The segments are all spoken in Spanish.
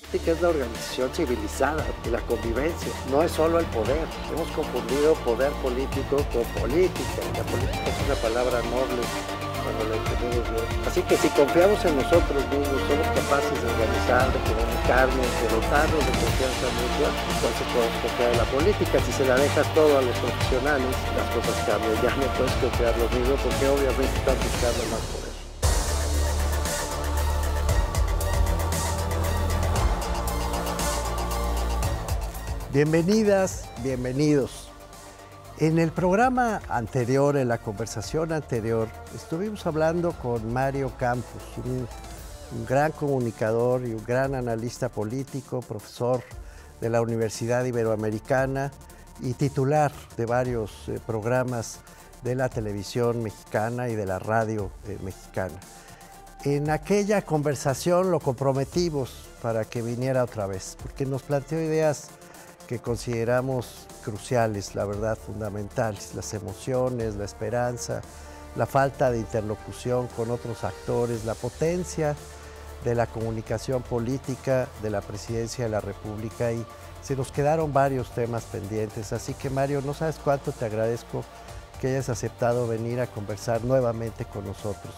política es la organización civilizada y la convivencia, no es solo el poder. Hemos confundido poder político con política. La política es una palabra noble cuando la entendemos bien. Así que si confiamos en nosotros mismos, somos capaces de organizar, de comunicarnos, de dotarnos de confianza mutua, entonces podemos confiar en la política. Si se la dejas todo a los profesionales, las cosas cambian. Ya no puedes confiar lo mismo porque obviamente están buscando más poder. Bienvenidas, bienvenidos. En el programa anterior, en la conversación anterior, estuvimos hablando con Mario Campos, un gran comunicador y un gran analista político, profesor de la Universidad Iberoamericana y titular de varios programas de la televisión mexicana y de la radio mexicana. En aquella conversación lo comprometimos para que viniera otra vez, porque nos planteó ideas que consideramos cruciales, la verdad, fundamentales: las emociones, la esperanza, la falta de interlocución con otros actores, la potencia de la comunicación política de la Presidencia de la República, y se nos quedaron varios temas pendientes. Así que, Mario, no sabes cuánto te agradezco que hayas aceptado venir a conversar nuevamente con nosotros.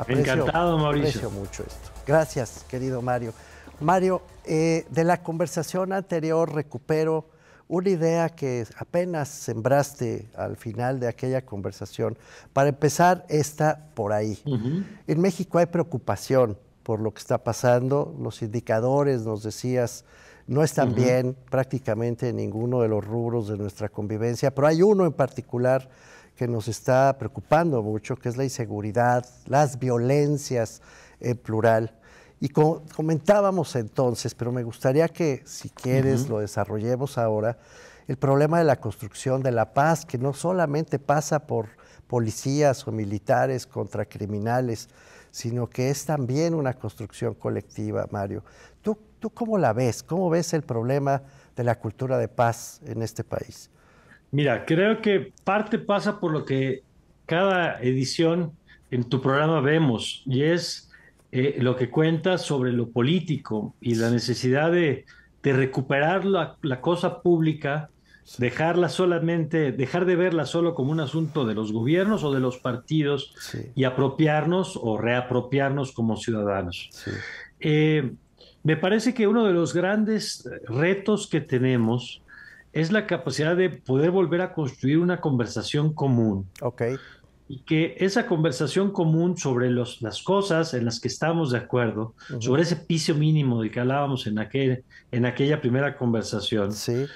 Encantado, Mauricio. Aprecio mucho esto. Gracias, querido Mario. Mario, de la conversación anterior recupero una idea que apenas sembraste al final de aquella conversación. Para empezar, está por ahí. En México hay preocupación por lo que está pasando. Los indicadores, nos decías, no están bien prácticamente en ninguno de los rubros de nuestra convivencia, pero hay uno en particular que nos está preocupando mucho, que es la inseguridad, las violencias en plural. Y comentábamos entonces, pero me gustaría que, si quieres, lo desarrollemos ahora, el problema de la construcción de la paz, que no solamente pasa por policías o militares contra criminales, sino que es también una construcción colectiva, Mario. ¿Tú cómo la ves? ¿Cómo ves el problema de la cultura de paz en este país? Mira, creo que parte pasa por lo que cada edición en tu programa vemos, y es lo que cuentas sobre lo político y la necesidad de recuperar la cosa pública, Sí, dejar de verla solo como un asunto de los gobiernos o de los partidos, sí, y apropiarnos o reapropiarnos como ciudadanos. sí. Eh, Me parece que uno de los grandes retos que tenemos es la capacidad de poder volver a construir una conversación común, Ok, y que esa conversación común sobre las cosas en las que estamos de acuerdo, sobre ese piso mínimo del que hablábamos en aquella primera conversación, sí,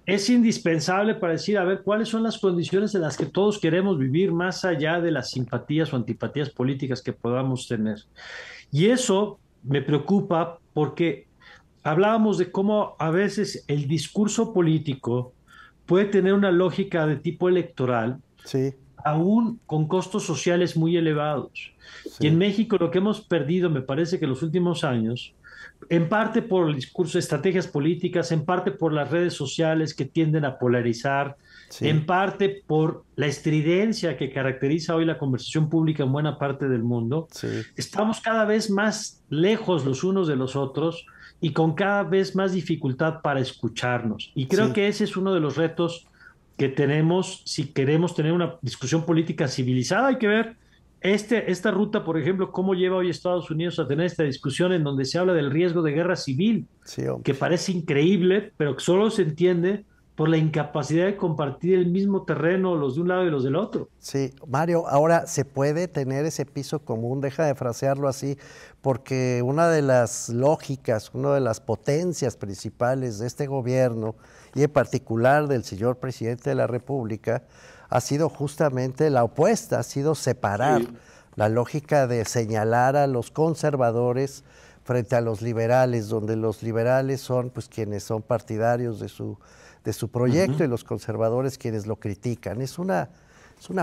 es indispensable para decir, a ver, cuáles son las condiciones en las que todos queremos vivir, más allá de las simpatías o antipatías políticas que podamos tener. Y eso me preocupa porque hablábamos de cómo a veces el discurso político puede tener una lógica de tipo electoral, sí, aún con costos sociales muy elevados. Y en sí, México lo que hemos perdido, me parece que en los últimos años, en parte por el discurso de estrategias políticas, en parte por las redes sociales que tienden a polarizar, sí, en parte por la estridencia que caracteriza hoy la conversación pública en buena parte del mundo, sí, estamos cada vez más lejos los unos de los otros y con cada vez más dificultad para escucharnos. Y creo sí. que ese es uno de los retos que tenemos si queremos tener una discusión política civilizada. Hay que ver esta ruta, por ejemplo, cómo lleva hoy Estados Unidos a tener esta discusión en donde se habla del riesgo de guerra civil, Sí, hombre. que parece increíble, pero que solo se entiende por la incapacidad de compartir el mismo terreno los de un lado y los del otro. Sí, Mario, ahora se puede tener ese piso común, deja de frasearlo así, porque una de las lógicas, una de las potencias principales de este gobierno, y en particular del señor presidente de la República, ha sido justamente la opuesta, ha sido separar Sí. la lógica de señalar a los conservadores frente a los liberales, donde los liberales son pues quienes son partidarios de su proyecto y Ujú. los conservadores quienes lo critican. Es una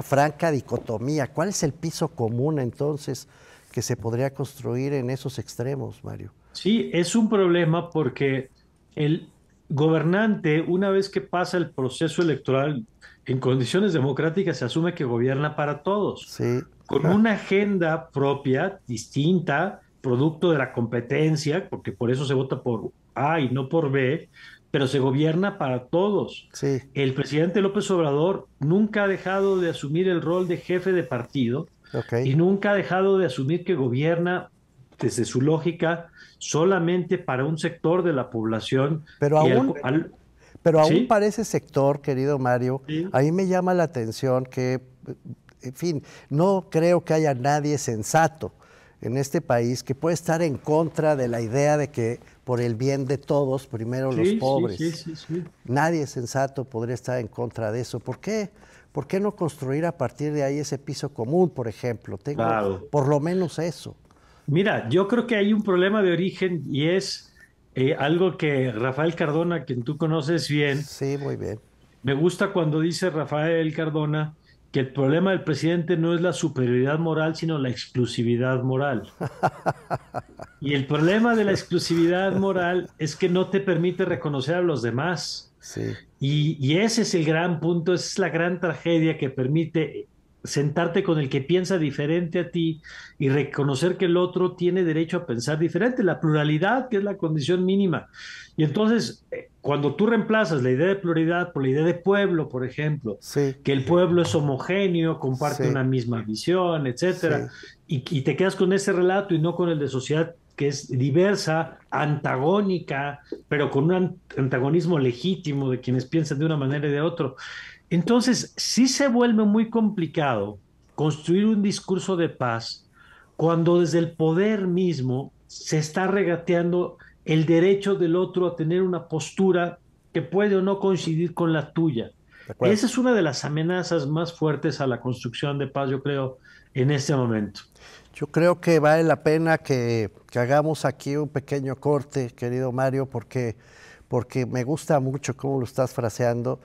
franca dicotomía. ¿Cuál es el piso común entonces que se podría construir en esos extremos, Mario? Sí, es un problema porque el gobernante, una vez que pasa el proceso electoral en condiciones democráticas, se asume que gobierna para todos, Sí, con una agenda propia, distinta, producto de la competencia, porque por eso se vota A y no por B, pero se gobierna para todos. Sí, El presidente López Obrador nunca ha dejado de asumir el rol de jefe de partido ok. y nunca ha dejado de asumir que gobierna desde su lógica solamente para un sector de la población Pero y aún, pero aún ¿sí? para ese sector, querido Mario, Sí. a mí me llama la atención que, en fin, no creo que haya nadie sensato en este país que pueda estar en contra de la idea de que por el bien de todos, primero los Sí, sí, sí, pobres. sí, sí. Nadie sensato podría estar en contra de eso. ¿Por qué? ¿Por qué no construir a partir de ahí ese piso común, por ejemplo? Tengo Claro. por lo menos eso. Mira, yo creo que hay un problema de origen y es algo que Rafael Cardona, quien tú conoces bien, Sí, muy bien. me gusta cuando dice Rafael Cardona que el problema del presidente no es la superioridad moral, sino la exclusividad moral. Y el problema de la exclusividad moral es que no te permite reconocer a los demás. Sí, Y ese es el gran punto, esa es la gran tragedia que permite sentarte con el que piensa diferente a ti y reconocer que el otro tiene derecho a pensar diferente, la pluralidad, que es la condición mínima. Y entonces, cuando tú reemplazas la idea de pluralidad por la idea de pueblo, por ejemplo, sí, que el pueblo es homogéneo, comparte sí, una misma visión, etcétera, sí. y te quedas con ese relato y no con el de sociedad que es diversa, antagónica, pero con un antagonismo legítimo de quienes piensan de una manera y de otro. Entonces, sí se vuelve muy complicado construir un discurso de paz cuando desde el poder mismo se está regateando el derecho del otro a tener una postura que puede o no coincidir con la tuya. De acuerdo. Esa es una de las amenazas más fuertes a la construcción de paz, yo creo, en este momento. Yo creo que vale la pena que hagamos aquí un pequeño corte, querido Mario, porque me gusta mucho cómo lo estás fraseando.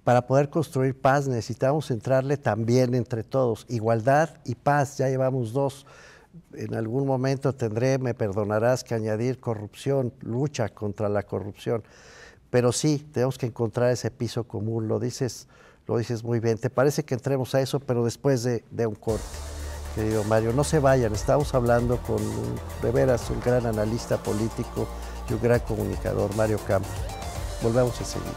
Para poder construir paz necesitamos entrarle también entre todos. Igualdad y paz, ya llevamos dos. En algún momento tendré, me perdonarás, que añadir corrupción, lucha contra la corrupción. Pero sí, tenemos que encontrar ese piso común, lo dices muy bien. ¿Te parece que entremos a eso, pero después de un corte? Querido Mario, no se vayan, estamos hablando con de veras un gran analista político y un gran comunicador, Mario Campos. Volvemos enseguida.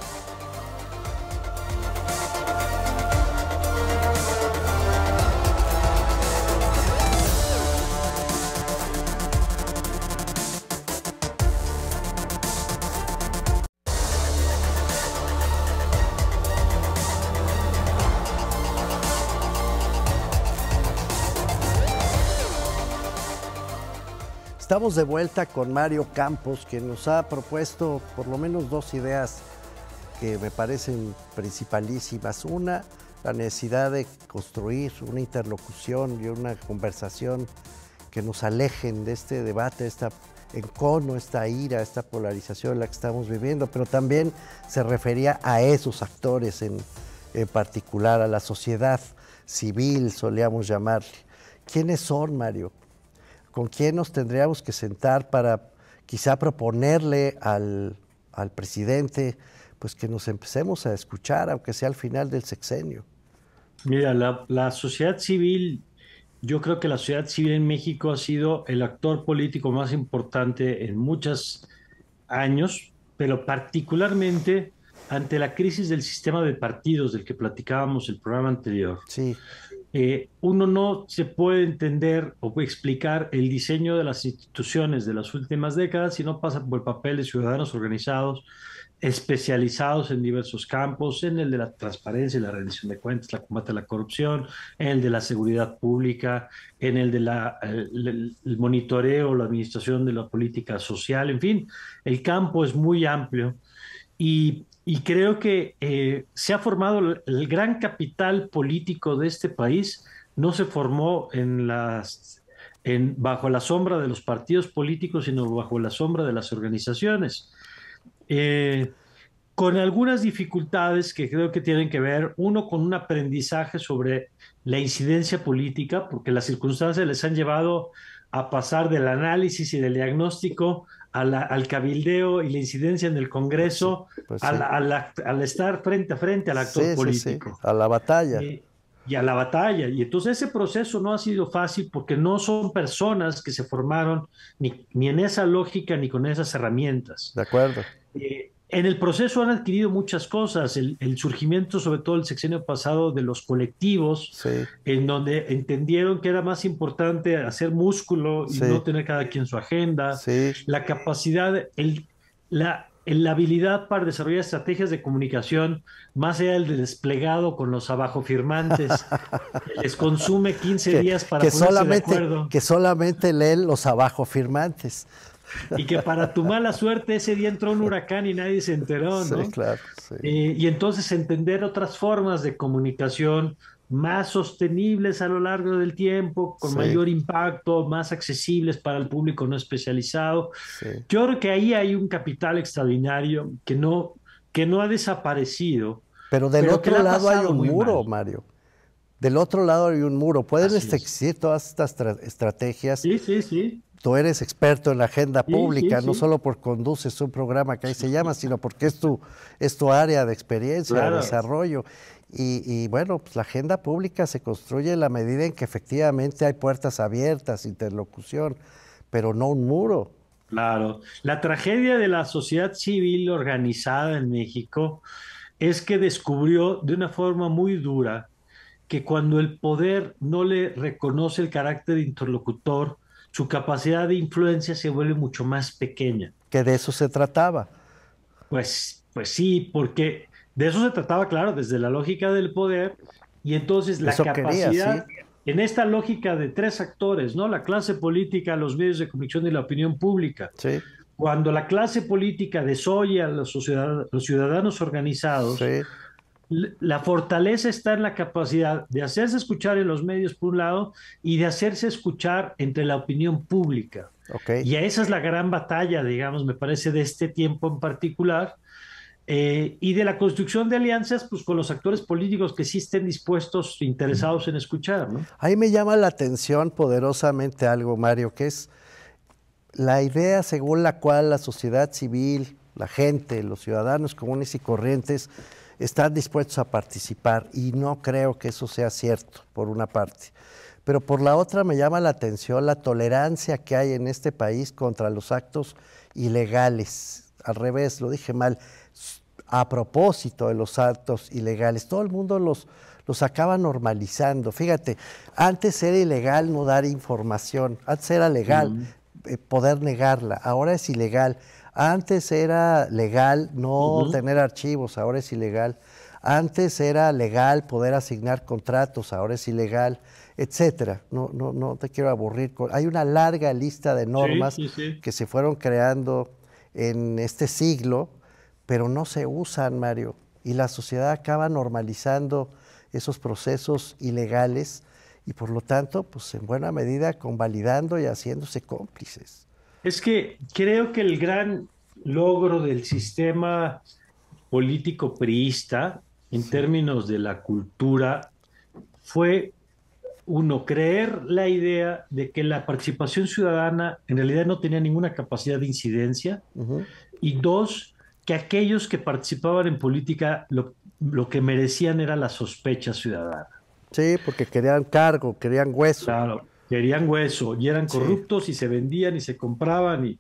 Estamos de vuelta con Mario Campos, quien nos ha propuesto por lo menos dos ideas que me parecen principalísimas. Una, la necesidad de construir una interlocución y una conversación que nos alejen de este debate, esta encono, esta ira, esta polarización en la que estamos viviendo, pero también se refería a esos actores en particular, a la sociedad civil, solíamos llamarle. ¿Quiénes son, Mario? ¿Con quién nos tendríamos que sentar para quizá proponerle al presidente pues que nos empecemos a escuchar, aunque sea al final del sexenio? Mira, la sociedad civil, yo creo que la sociedad civil en México ha sido el actor político más importante en muchos años, pero particularmente ante la crisis del sistema de partidos del que platicábamos el programa anterior. Sí, Uno no se puede entender o puede explicar el diseño de las instituciones de las últimas décadas si no pasa por el papel de ciudadanos organizados, especializados en diversos campos, en el de la transparencia y la rendición de cuentas, la combate a la corrupción, en el de la seguridad pública, en el de el monitoreo, la administración de la política social, en fin, el campo es muy amplio y creo que se ha formado el gran capital político de este país, no se formó bajo la sombra de los partidos políticos, sino bajo la sombra de las organizaciones. Eh, con algunas dificultades que creo que tienen que ver, uno, con un aprendizaje sobre la incidencia política, porque las circunstancias les han llevado a pasar del análisis y del diagnóstico al cabildeo y la incidencia en el pues sí, Congreso, pues sí. al estar frente a frente al actor Sí, sí, sí, político. a la batalla. y a la batalla. Y entonces ese proceso no ha sido fácil porque no son personas que se formaron ni en esa lógica ni con esas herramientas. De acuerdo. En el proceso han adquirido muchas cosas, el surgimiento, sobre todo el sexenio pasado, de los colectivos, Sí, en donde entendieron que era más importante hacer músculo y sí, no tener cada quien su agenda, sí. la capacidad, la habilidad para desarrollar estrategias de comunicación, más allá del desplegado con los abajo firmantes, que les consume 15 Que, días para ponerse de acuerdo. que solamente leen los abajo firmantes. Y que para tu mala suerte ese día entró un huracán y nadie se enteró, Sí, ¿no? claro, sí. Y entonces entender otras formas de comunicación más sostenibles a lo largo del tiempo, con Sí, mayor impacto, más accesibles para el público no especializado. sí. Yo creo que ahí hay un capital extraordinario que no ha desaparecido, Pero del pero que otro la ha lado hay pasado un muy muro, mal. Mario. Del otro lado hay un muro. Pueden Así es. existir todas estas estrategias. Sí, sí, sí. Tú eres experto en la agenda Sí, sí, pública, no sí. solo porque conduces un programa que ahí se llama, sino porque es tu área de experiencia, de Claro. desarrollo. Y bueno, pues la agenda pública se construye en la medida en que efectivamente hay puertas abiertas, interlocución, pero no un muro. Claro, la tragedia de la sociedad civil organizada en México es que descubrió de una forma muy dura que cuando el poder no le reconoce el carácter de interlocutor, su capacidad de influencia se vuelve mucho más pequeña. Que de eso se trataba. Pues sí, porque de eso se trataba, claro, desde la lógica del poder y entonces la Eso quería, sí, capacidad en esta lógica de tres actores, ¿no? La clase política, los medios de comunicación y la opinión pública. sí, Cuando la clase política desoye a los ciudadanos organizados, sí, la fortaleza está en la capacidad de hacerse escuchar en los medios por un lado y de hacerse escuchar entre la opinión pública. ok. Y esa es la gran batalla, digamos, me parece, de este tiempo en particular, y de la construcción de alianzas pues, con los actores políticos que sí estén dispuestos, interesados en escuchar, ¿no? Ahí me llama la atención poderosamente algo, Mario, que es la idea según la cual la sociedad civil, la gente, los ciudadanos comunes y corrientes están dispuestos a participar y no creo que eso sea cierto, por una parte. Pero por la otra me llama la atención la tolerancia que hay en este país contra los actos ilegales. Al revés, lo dije mal, a propósito de los actos ilegales. Todo el mundo los acaba normalizando. Fíjate, antes era ilegal no dar información, antes era legal Mm. poder negarla, ahora es ilegal. Antes era legal no Ujú. tener archivos, ahora es ilegal. Antes era legal poder asignar contratos, ahora es ilegal, etcétera. No te quiero aburrir. Hay una larga lista de Sí, normas sí, sí. que se fueron creando en este siglo, pero no se usan, Mario. Y la sociedad acaba normalizando esos procesos ilegales y por lo tanto, pues en buena medida convalidando y haciéndose cómplices. Es que creo que el gran logro del sistema político priista en Sí. términos de la cultura fue, uno, creer la idea de que la participación ciudadana en realidad no tenía ninguna capacidad de incidencia Ujú. y dos, que aquellos que participaban en política lo que merecían era la sospecha ciudadana. Sí, porque querían cargo, querían hueso. Claro, querían hueso y eran Sí, corruptos y se vendían y se compraban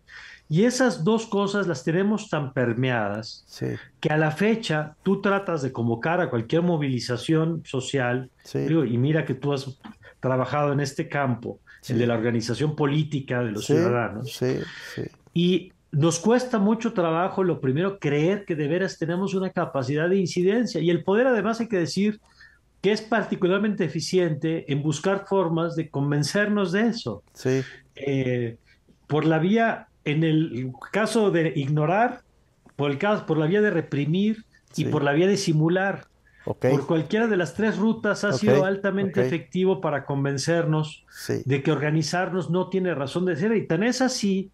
y esas dos cosas las tenemos tan permeadas sí, que a la fecha tú tratas de convocar a cualquier movilización social, sí, digo, y mira que tú has trabajado en este campo, el de sí, la organización política de los sí, ciudadanos, sí, sí, y nos cuesta mucho trabajo, lo primero, creer que de veras tenemos una capacidad de incidencia. Y el poder, además, hay que decir que es particularmente eficiente en buscar formas de convencernos de eso. sí, Eh, por la vía, en el caso de ignorar, por la vía de reprimir y sí. por la vía de simular. Ok, Por cualquiera de las tres rutas ha ok, sido ok. altamente efectivo para convencernos Sí, de que organizarnos no tiene razón de ser. Y tan es así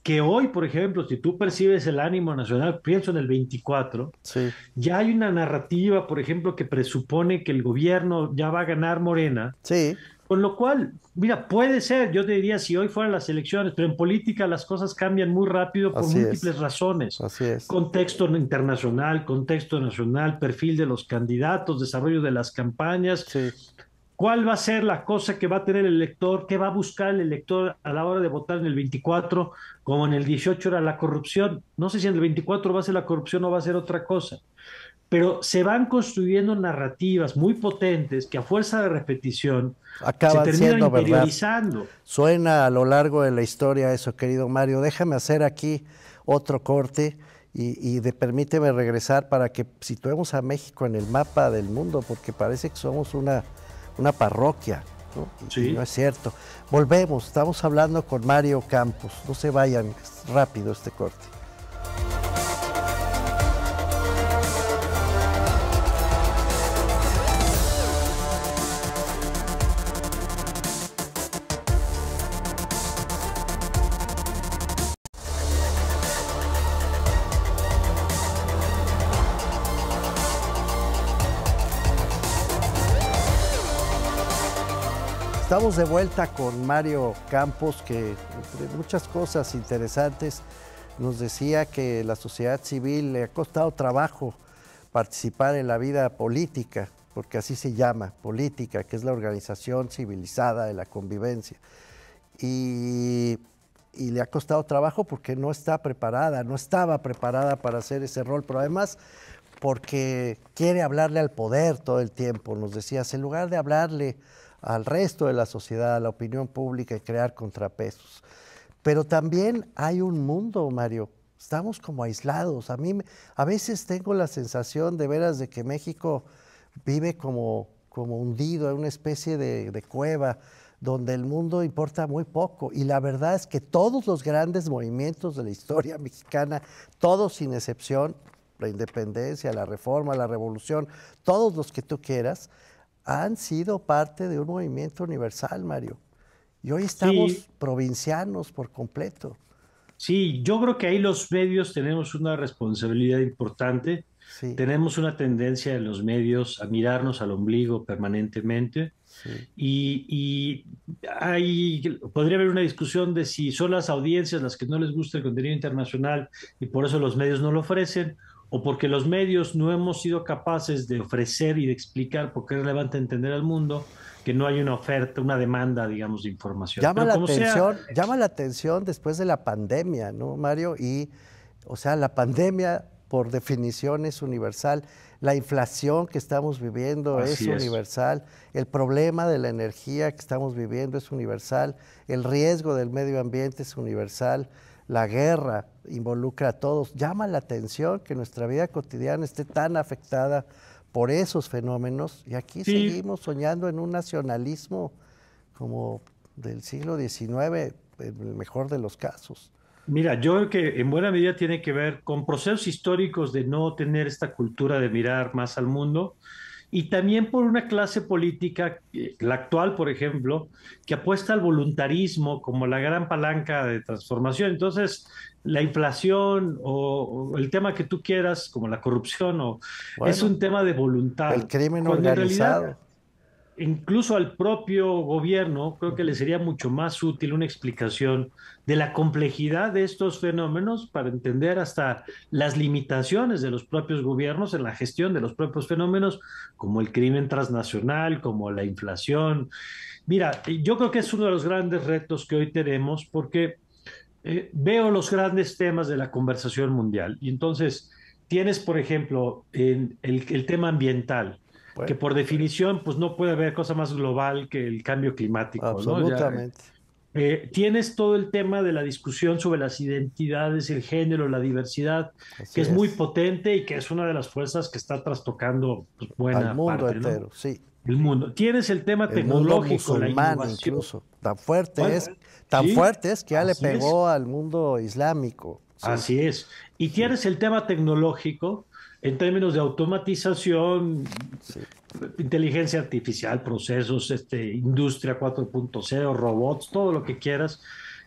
que hoy, por ejemplo, si tú percibes el ánimo nacional, pienso en el 24, sí, ya hay una narrativa, por ejemplo, que presupone que el gobierno ya va a ganar Morena, sí, Con lo cual, mira, puede ser, yo te diría, si hoy fueran las elecciones, pero en política las cosas cambian muy rápido por Así es, múltiples razones. así es. Contexto internacional, contexto nacional, perfil de los candidatos, desarrollo de las campañas. Sí, ¿Cuál va a ser la cosa que va a tener el elector? ¿Qué va a buscar el elector a la hora de votar en el 24? Como en el 18 era la corrupción. No sé si en el 24 va a ser la corrupción o va a ser otra cosa, pero se van construyendo narrativas muy potentes que a fuerza de repetición se acaban terminan siendo verdad. interiorizando. Suena a lo largo de la historia eso, querido Mario. Déjame hacer aquí otro corte permíteme regresar para que situemos a México en el mapa del mundo, porque parece que somos una parroquia, ¿no? Y no Sí. es cierto. Volvemos, estamos hablando con Mario Campos. No se vayan, es rápido este corte. Estamos de vuelta con Mario Campos, que entre muchas cosas interesantes nos decía que la sociedad civil le ha costado trabajo participar en la vida política, porque así se llama, política, que es la organización civilizada de la convivencia. Y, y le ha costado trabajo porque no está preparada, no estaba preparada para hacer ese rol, pero además porque quiere hablarle al poder todo el tiempo, nos decías, en lugar de hablarle al resto de la sociedad, a la opinión pública y crear contrapesos. Pero también hay un mundo, Mario, estamos como aislados. A veces tengo la sensación de veras de que México vive como hundido en una especie de cueva donde el mundo importa muy poco. Y la verdad es que todos los grandes movimientos de la historia mexicana, todos sin excepción, la independencia, la reforma, la revolución, todos los que tú quieras, han sido parte de un movimiento universal, Mario. Y hoy Sí, estamos provincianos por completo. sí, yo creo que ahí los medios tenemos una responsabilidad importante. Sí, Tenemos una tendencia en los medios a mirarnos al ombligo permanentemente sí. podría haber una discusión de si son las audiencias las que no les gusta el contenido internacional y por eso los medios no lo ofrecen, o porque los medios no hemos sido capaces de ofrecer y de explicar por qué es relevante entender al mundo que no hay una oferta, una demanda, digamos, de información. Pero como sea, Llama la atención después de la pandemia, ¿no, Mario? O sea, la pandemia, por definición, es universal. La inflación que estamos viviendo es así es. universal. El problema de la energía que estamos viviendo es universal. El riesgo del medio ambiente es universal. La guerra involucra a todos. Llama la atención que nuestra vida cotidiana esté tan afectada por esos fenómenos y aquí Sí, seguimos soñando en un nacionalismo como del siglo XIX, en el mejor de los casos. mira, yo creo que en buena medida tiene que ver con procesos históricos de no tener esta cultura de mirar más al mundo y también por una clase política, la actual, por ejemplo, que apuesta al voluntarismo como la gran palanca de transformación. Entonces, la inflación o el tema que tú quieras, como la corrupción, es Bueno, un tema de el voluntad, crimen cuando en realidad organizado. incluso al propio gobierno, creo que le sería mucho más útil una explicación de la complejidad de estos fenómenos para entender hasta las limitaciones de los propios gobiernos en la gestión de los propios fenómenos, como el crimen transnacional, como la inflación. Mira, yo creo que es uno de los grandes retos que hoy tenemos porque veo los grandes temas de la conversación mundial y entonces tienes, por ejemplo, en el tema ambiental, que Bueno, por definición pues no puede haber cosa más global que el cambio climático, ¿no? absolutamente. Tienes todo el tema de la discusión sobre las identidades, el género, la diversidad, que Así es muy es. potente y que es una de las fuerzas que está trastocando pues, Al buena mundo parte, ¿no? entero, sí. El mundo. Tienes el tema El mundo tecnológico, la musulmán innovación. incluso. Bueno, Tan sí, fuerte es que ya le así es. pegó al mundo islámico. Sí, Así es. Y sí, tienes el tema tecnológico en términos de automatización, sí. inteligencia artificial, procesos, industria 4.0, robots, todo lo que quieras,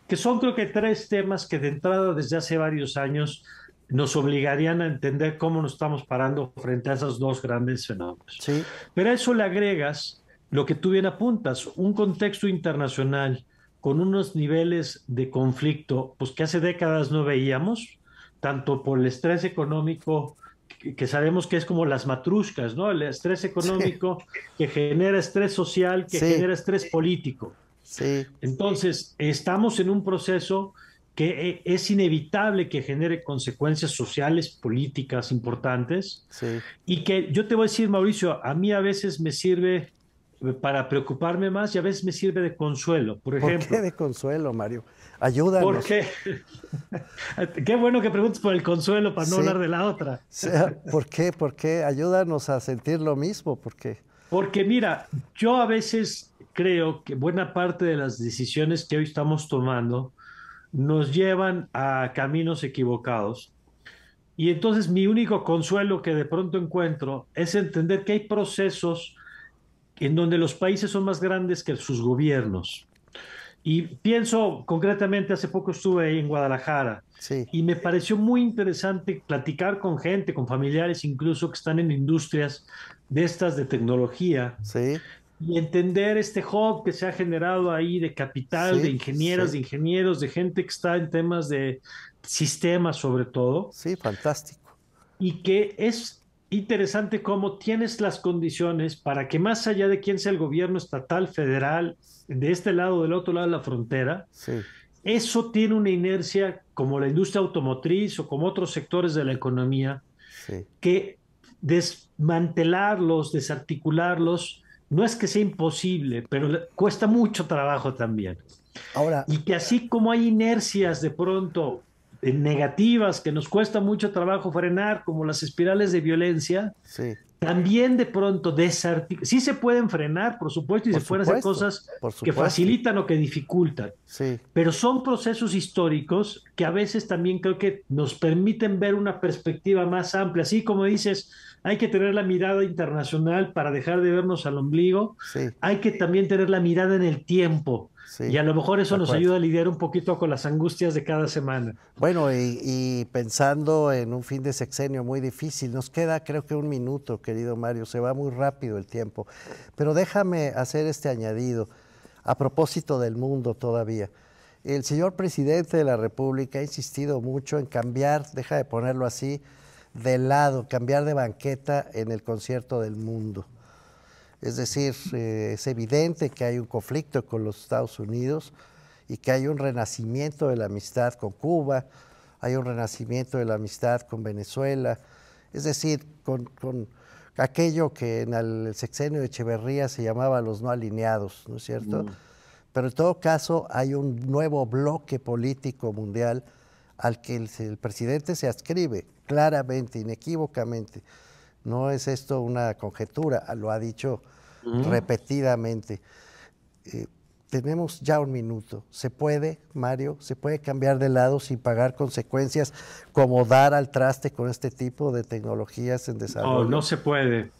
que son creo que tres temas que de entrada desde hace varios años nos obligarían a entender cómo nos estamos parando frente a esos dos grandes fenómenos. Sí, Pero a eso le agregas lo que tú bien apuntas, un contexto internacional con unos niveles de conflicto, pues que hace décadas no veíamos, tanto por el estrés económico, que sabemos que es como las matrushkas, ¿no? El estrés Sí, económico que genera estrés social, que sí, genera estrés político. sí, Entonces, estamos en un proceso que es inevitable que genere consecuencias sociales, políticas importantes, sí. y que yo te voy a decir, Mauricio, a mí a veces me sirve para preocuparme más y a veces me sirve de consuelo. Por ¿Por qué ejemplo, de consuelo, Mario? Ayúdanos. porque qué bueno que preguntes por el consuelo para no Sí. hablar de la otra. ¿Por qué? ¿Por qué? Ayúdanos a sentir lo mismo, porque Porque mira, yo a veces creo que buena parte de las decisiones que hoy estamos tomando nos llevan a caminos equivocados. Y entonces mi único consuelo que de pronto encuentro es entender que hay procesos en donde los países son más grandes que sus gobiernos. Y pienso concretamente, hace poco estuve ahí en Guadalajara sí, y me pareció muy interesante platicar con gente, con familiares incluso que están en industrias de estas de tecnología sí, y entender este hub que se ha generado ahí de capital, de sí, ingenieras, sí, de ingenieros, de gente que está en temas de sistemas sobre todo, sí, fantástico. y que es interesante cómo tienes las condiciones para que más allá de quién sea el gobierno estatal, federal, de este lado o del otro lado de la frontera, Sí, eso tiene una inercia como la industria automotriz o como otros sectores de la economía, sí. que desmantelarlos, desarticularlos, no es que sea imposible, pero cuesta mucho trabajo también. Ahora, Y que así como hay inercias de pronto negativas que nos cuesta mucho trabajo frenar, como las espirales de violencia, sí, también de pronto desarticular. Sí se pueden frenar, por supuesto, y se pueden hacer cosas por que supuesto. facilitan o que dificultan, Sí, pero son procesos históricos que a veces también creo que nos permiten ver una perspectiva más amplia. Así como dices, hay que tener la mirada internacional para dejar de vernos al ombligo, sí, hay que también tener la mirada en el tiempo. Y sí, a lo mejor de eso nos acuerdo. ayuda a lidiar un poquito con las angustias de cada semana. Bueno, y pensando en un fin de sexenio muy difícil, nos queda creo que un minuto, querido Mario, se va muy rápido el tiempo, pero déjame hacer este añadido a propósito del mundo todavía. El señor presidente de la República ha insistido mucho en cambiar, deja de ponerlo así, de lado, cambiar de banqueta en el concierto del mundo. Es decir, es evidente que hay un conflicto con los Estados Unidos y que hay un renacimiento de la amistad con Cuba, hay un renacimiento de la amistad con Venezuela, es decir, con aquello que en el sexenio de Echeverría se llamaba los no alineados, ¿no es cierto? Mm. Pero en todo caso hay un nuevo bloque político mundial al que el presidente se adscribe claramente, inequívocamente. No es esto una conjetura, lo ha dicho Ujú. repetidamente. Eh, Tenemos ya un minuto. ¿Se puede, Mario? ¿Se puede cambiar de lado sin pagar consecuencias como dar al traste con este tipo de tecnologías en No, no desarrollo? se puede.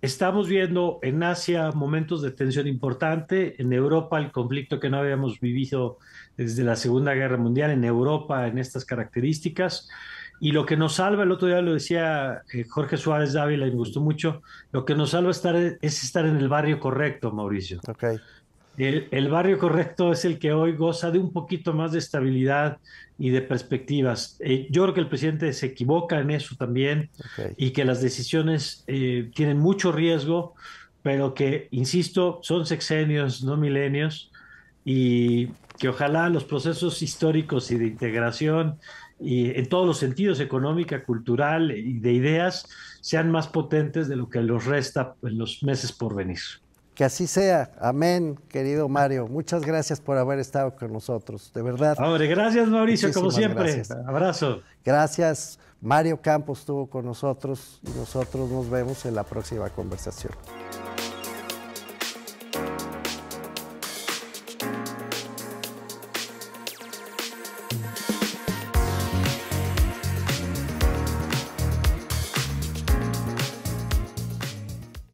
Estamos viendo en Asia momentos de tensión importante, en Europa el conflicto que no habíamos vivido desde la Segunda Guerra Mundial, en Europa en estas características. Y lo que nos salva, el otro día lo decía Jorge Suárez Dávila y me gustó mucho, lo que nos salva es estar en el barrio correcto, Mauricio. Ok, El barrio correcto es el que hoy goza de un poquito más de estabilidad y de perspectivas. Yo creo que el presidente se equivoca en eso también ok. y que las decisiones tienen mucho riesgo, pero que, insisto, son sexenios, no milenios, y que ojalá los procesos históricos y de integración y en todos los sentidos, económica, cultural y de ideas, sean más potentes de lo que los resta en los meses por venir. Que así sea. Amén, querido Mario. Muchas gracias por haber estado con nosotros. De verdad, Hombre, gracias Mauricio, como muchísimas siempre. gracias. Abrazo. Gracias. Mario Campos estuvo con nosotros y nosotros nos vemos en la próxima conversación.